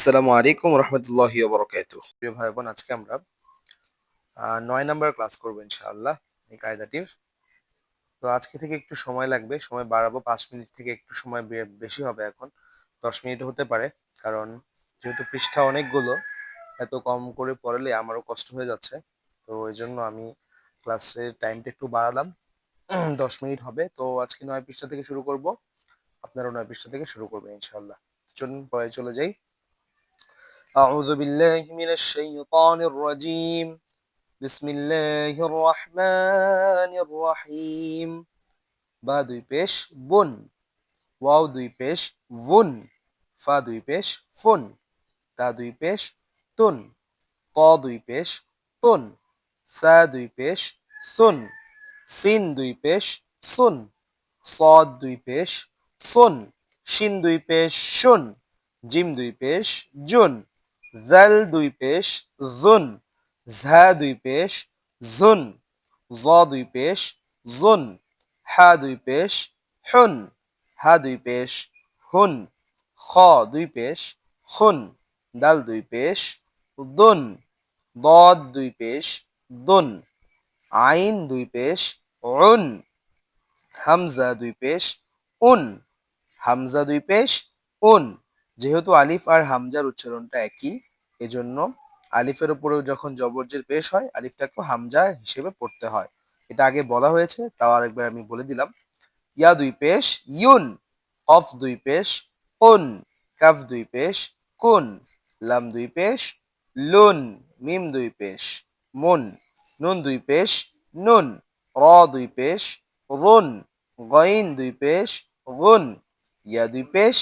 আসসালামু আলাইকুম রহমতুল্লাহি ওয়া বারাকাতুহু। প্রিয় ভাই বোন, আজকে আমরা ৯ নাম্বার ক্লাস করব ইনশাআল্লাহ এই কায়দাটির। তো আজকে থেকে একটু সময় লাগবে, সময় বাড়াবো। ৫ মিনিট থেকে একটু সময় বেশি হবে এখন। ১০ মিনিট হতে পারে। কারণ যেহেতু পৃষ্ঠা অনেকগুলো, এত কম করে পড়ালে আমারও কষ্ট হয়ে যাচ্ছে। তো এজন্য আমি ক্লাসের টাইমটা একটু বাড়ালাম। ১০ মিনিট হবে। তো আজকে ৯ পৃষ্ঠা থেকে শুরু করব। আপনারাও ৯ পৃষ্ঠা থেকে শুরু করবেন ইনশাআল্লাহ। চলুন পরে চলে যাই। أعوذ بالله من الشيطان الرجيم. بسم الله الرحمن الرحيم. বা দুই পেশ বুন, ওয়াও দুই পেশ বুন, ফা দুই পেশ ফুন, তা দুই পেশ তুন, ত দুই পেশ তুন, সা দুই পেশ সুন, সিন দুই পেশ সুন, صاد দুই পেশ সুন, শিন দুই পেশ শুন, জিম দুই পেশ জুন, জাল দুই পেশ জুন, ঝা দুই পেশ জুন, জ দুই পেশ জুন, হা দুই পেশ হুন, হা দুই পেশ হুন, খ দুই পেশ খুন, দাল দুই পেশ দুন, দদ দুই পেশ দুন, আইন দুই পেশ উন, হামজা দুই পেশ উন, হামজা দুই পেশ উন। যেহেতু আলিফ আর হামজার উচ্চারণটা একই, এজন্য আলিফের উপরেও যখন জবরজের পেশ হয়, আলিফটাকে হামজা হিসেবে পড়তে হয়। এটা আগে বলা হয়েছে, তাও আরেকবার আমি বলে দিলাম। ইয়া দুই পেশ ইউন, কফ দুই পেশ কুন, কাফ দুই পেশ কুন, লাম দুই পেশ লুন, মিম দুই পেশ মুন, নুন দুই পেশ নুন, র দুই পেশ রুন, গইন দুই পেশ গুন, ইয়া দুই পেশ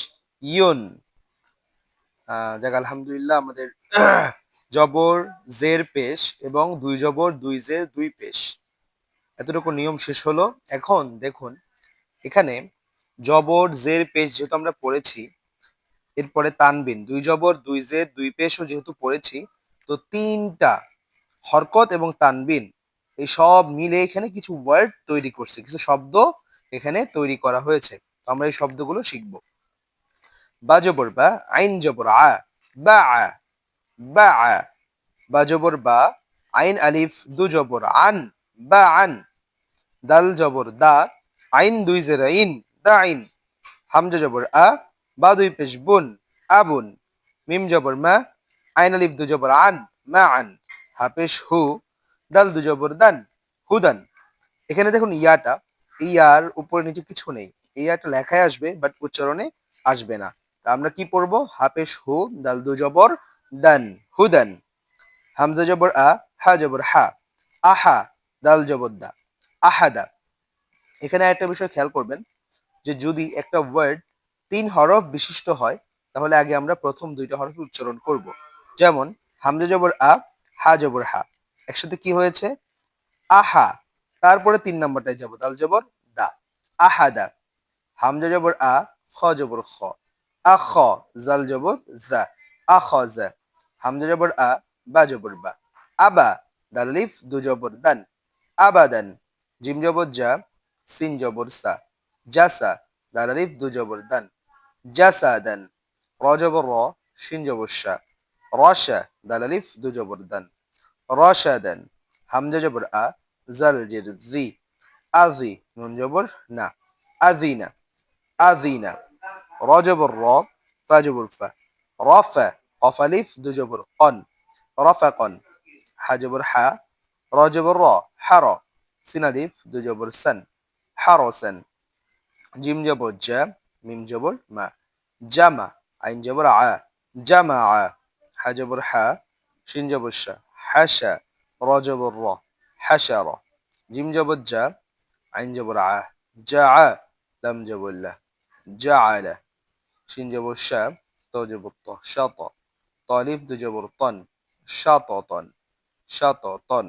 ইউন। যাক আলহামদুলিল্লাহ, আমাদের জবর জের পেশ এবং দুই জবর দুই জের দুই পেশ, এতটুকু নিয়ম শেষ হলো। এখন দেখুন, এখানে জবর জের পেশ যেহেতু আমরা পড়েছি, এরপরে তানবিন দুই জবর দুই জের দুই পেশও যেহেতু পড়েছি, তো তিনটা হরকত এবং তানবিন এই সব মিলে এখানে কিছু ওয়ার্ড তৈরি করছে, কিছু শব্দ এখানে তৈরি করা হয়েছে। তো আমরা এই শব্দগুলো শিখব। বা জবর বা, আইন জবর আ, বা আ, বা আ, বা জবর বা, আইন আলিফ দু জবর আন, বা আন, দাল জবর দা, আইন দুই জের ইন, দা আইন, হামজা জবর আ, বা দুই পেশ বুন, আবুন, মিম জবর মা, আইন আলিফ দু জবর আন, মা আন, হা পেশ হু, দাল দু জবর দান, হুদান। এখানে দেখুন ইয়াটা, ইয়ার উপরে নিচে কিছু নেই। এই ইয়াটা লেখায় আসবে, বাট উচ্চারণে আসবে না। তা আমরা কি পড়বো? হা পেশ হু, দাল দু জবর দান, হুদান, হামজা জবর আ, হা জবর হা, আহা, দাল জবর দা, আহাদা। এখানে একটা বিষয় খেয়াল করবেন, যে যদি একটা ওয়ার্ড ৩ হরফ বিশিষ্ট হয়, তাহলে আগে আমরা প্রথম দুইটা হরফ উচ্চারণ করব। যেমন হামজা জবর আ, হা জবর হা, একসাথে কি হয়েছে? আহা। তারপরে ৩ নাম্বারটায় যাব, দাল জবর দা, আহাদা। হামজা জবর আ, খ জবর খ, আখ, জাল জবর জা, আখজা। হামজা জবর আ, বা জবর বা, আবা, দাল আলিফ দু জবর দান, আবাদান। জিম জবর জা, সিন জবর সা, জাসা, দাল আলিফ দু জবর দান, জাসাদান। র জবর র, শিন জবর শা, রশা, দাল আলিফ দু জবর দান, রশাদান। হামজা জবর আ, জাল জের জি, আজি, নুন জবর না, আজিনা, আজিনা। র জবর র, ফা জবর ফা, রফা, কফ আলিফ দু জবর কন, রফাকন। হা জবর হা, র জবর র, হার, সিন আলিফ দু জবর সান, হারসান। জিম জবর জা, মিম জবর মা, জামা, আইন জবর আ, জামা আ। হা জবর হা, শিন জবর শা, হাসা, র জবর র, হাসার। জিম জবর জা, আইন জবর আ, জা আ, লাম জবর লা, জা আলা। শিন জবর শা, ত জবর ত, শাত, তালিফ দু জবর তন, শাত তন, শাত তন।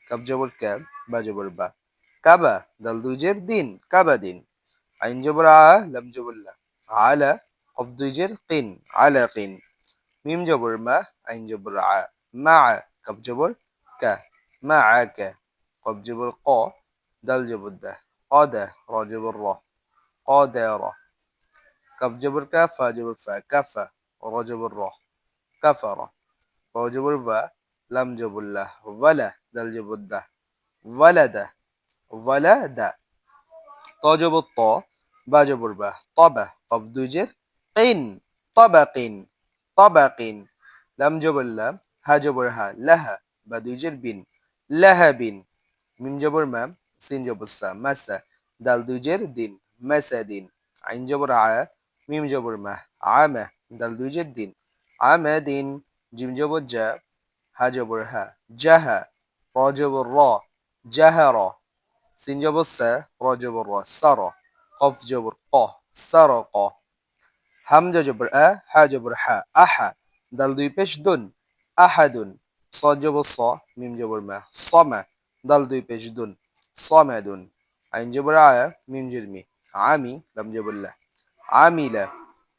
কাব জবর ক্যাব, বা জবর বা, কাবা, দাল দুই জের দিন, কাবা দিন। আইন জবর আ, লাম জবর লা, আলা, কফ দুই জের কিন, আলা কিন। মিম জবর মা, আইন জবর আ, মা, কাব জবর কা, মা কা। কফ জবর ক, দাল জবর দা, কদা, র জবর র, কদার। কাব জবর কা, ফা জবর ফা, কাফা, র জবর র, কাফারা। ওয়াও জবর ওয়া, লাম জবর লাহ, ওয়ালা, দাল জবর দাহ, ওয়ালাদা, ওয়ালাদা। ত জবর ত, বা জবর বা, তবা, কফ দুই জের, কিন, তাবাকিন, তাবাকিন। লাম জবর লাম, হা জবর হা, লাহা, বা দুই জের বিন, লাহাবিন। মিম জবর মাম, সিন জবর সা, মাসা, দাল দুই জের দিন, মাসাদিন। আইন জবর আ, মিম জবর মা, আমা, দাল দুই জের দিন, আমাদিন। জিম জবর জা, হা জবর হা, জাহা, র জবর র, জাহার। সিন জবর সা, র জবর র, সার। কফ জবর ক, সারক। হামজা জবর আ, হা জবর হা, আহা, দাল দুই পেশ দুন, আহাদুন। صاد জবর স, মিম জবর মা, সমা, দাল দুই পেশ দুন, সমাদুন। আইন জবর আয়া, মিম জের মি, আমি, লাম জবর লা, আমিলা।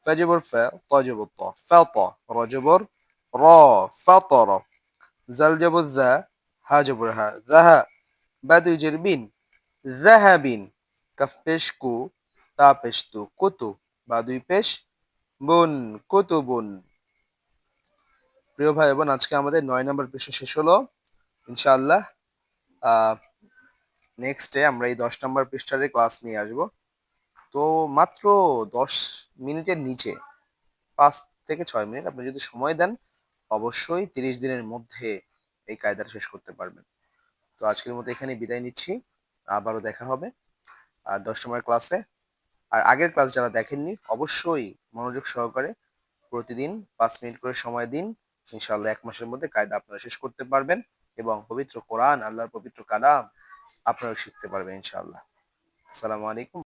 ফা জবর ফা, ত জবর ত, ফাত। র জবর র, ফাতর। জাল জবর জা, হা জবর হা, জাহা, বা দুই জের বিন, জাহাবিন। কাফ পেশ কু, তা পেশ তু, কুতু, বা দুই পেশ বুন, কুতুবুন। প্রিয় ভাই বোন, আজকে আমাদের 9 নম্বর পৃষ্ঠা শেষ হলো। ইনশাআল্লাহ নেক্সট ডে আমরা এই 10 নম্বর পৃষ্ঠার ক্লাস নিয়ে আসব। তো মাত্র 10 মিনিটের নিচে, 5 থেকে 6 মিনিট আপনি যদি সময় দেন, অবশ্যই 30 দিনের মধ্যে এই কায়দাটা শেষ করতে পারবেন। তো আজকের মতো এখানে বিদায় নিচ্ছি, আবারও দেখা হবে আর 10 নম্বর ক্লাসে। আর আগের ক্লাস যারা দেখেননি, অবশ্যই মনোযোগ সহকারে প্রতিদিন 5 মিনিট করে সময় দিন। ইনশাআল্লাহ 1 মাসের মধ্যে কায়দা আপনারা শেষ করতে পারবেন এবং পবিত্র কোরআন, আল্লাহর পবিত্র কালাম আপনারা শিখতে পারবেন ইনশাআল্লাহ। আসসালামু আলাইকুম।